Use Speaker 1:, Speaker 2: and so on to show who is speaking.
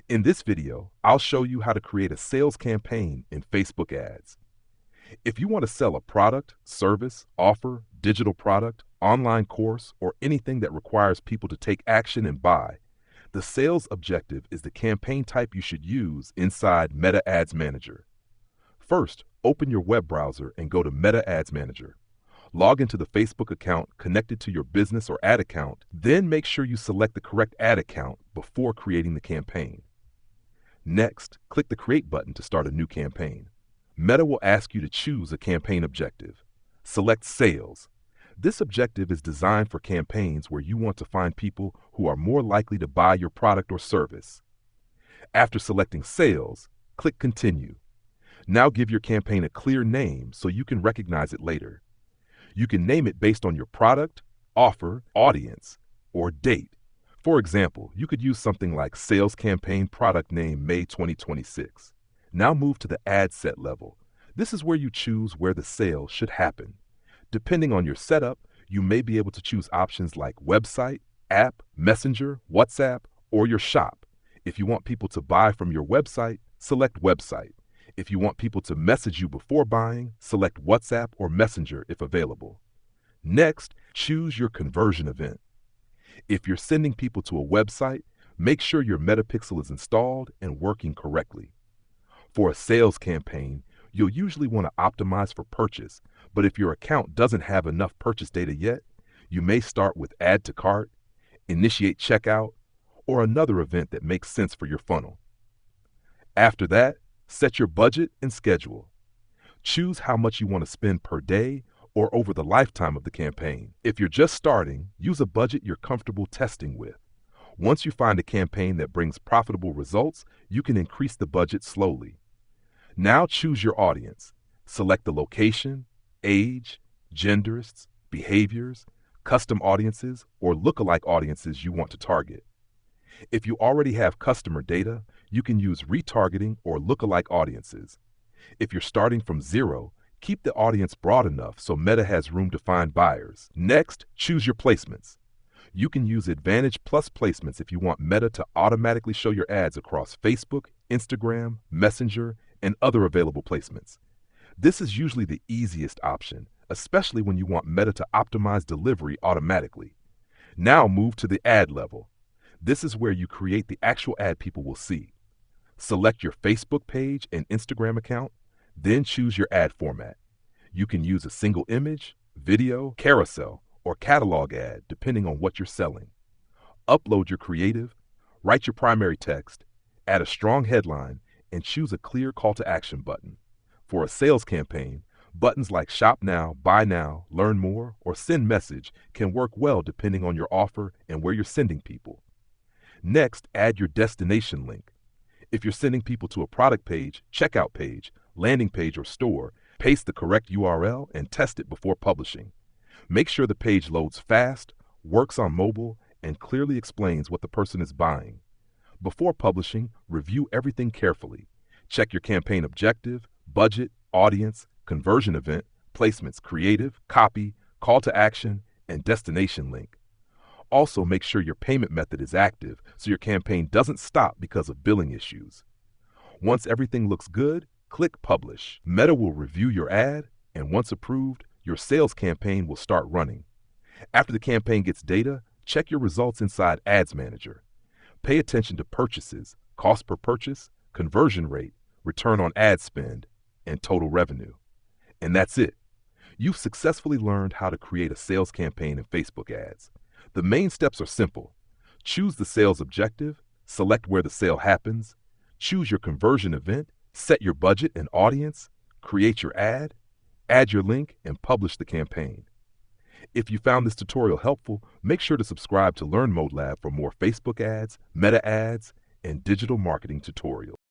Speaker 1: In this video, I'll show you how to create a sales campaign in Facebook ads. If you want to sell a product, service, offer, digital product, online course, or anything that requires people to take action and buy, the sales objective is the campaign type you should use inside Meta Ads Manager. First, open your web browser and go to Meta Ads Manager. Log into the Facebook account connected to your business or ad account, then make sure you select the correct ad account before creating the campaign. Next, click the Create button to start a new campaign. Meta will ask you to choose a campaign objective. Select Sales. This objective is designed for campaigns where you want to find people who are more likely to buy your product or service. After selecting Sales, click Continue. Now give your campaign a clear name so you can recognize it later. You can name it based on your product, offer, audience, or date. For example, you could use something like Sales Campaign Product Name May 2026. Now move to the ad set level. This is where you choose where the sale should happen. Depending on your setup, you may be able to choose options like website, app, messenger, WhatsApp, or your shop. If you want people to buy from your website, select website. If you want people to message you before buying, select WhatsApp or Messenger if available. Next, choose your conversion event. If you're sending people to a website, make sure your Metapixel is installed and working correctly. For a sales campaign, you'll usually want to optimize for purchase, but if your account doesn't have enough purchase data yet, you may start with Add to Cart, Initiate Checkout, or another event that makes sense for your funnel. After that, set your budget and schedule. Choose how much you want to spend per day or over the lifetime of the campaign. If you're just starting, use a budget you're comfortable testing with. Once you find a campaign that brings profitable results, you can increase the budget slowly. Now choose your audience. Select the location, age, genders, behaviors, custom audiences, or lookalike audiences you want to target. If you already have customer data, you can use retargeting or lookalike audiences. If you're starting from zero, keep the audience broad enough so Meta has room to find buyers. Next, choose your placements. You can use Advantage Plus placements if you want Meta to automatically show your ads across Facebook, Instagram, Messenger, and other available placements. This is usually the easiest option, especially when you want Meta to optimize delivery automatically. Now move to the ad level. This is where you create the actual ad people will see. Select your Facebook page and Instagram account, then choose your ad format. You can use a single image, video, carousel, or catalog ad depending on what you're selling. Upload your creative, write your primary text, add a strong headline, and choose a clear call to action button. For a sales campaign, buttons like Shop Now, Buy Now, Learn More, or Send Message can work well depending on your offer and where you're sending people. Next, add your destination link. If you're sending people to a product page, checkout page, landing page, or store, paste the correct URL and test it before publishing. Make sure the page loads fast, works on mobile, and clearly explains what the person is buying. Before publishing, review everything carefully. Check your campaign objective, budget, audience, conversion event, placements, creative, copy, call to action, and destination link. Also, make sure your payment method is active so your campaign doesn't stop because of billing issues. Once everything looks good, click Publish. Meta will review your ad, and once approved, your sales campaign will start running. After the campaign gets data, check your results inside Ads Manager. Pay attention to purchases, cost per purchase, conversion rate, return on ad spend, and total revenue. And that's it. You've successfully learned how to create a sales campaign in Facebook ads. The main steps are simple. Choose the sales objective, select where the sale happens, choose your conversion event, set your budget and audience, create your ad, add your link, and publish the campaign. If you found this tutorial helpful, make sure to subscribe to Learn Mode Lab for more Facebook ads, Meta ads, and digital marketing tutorials.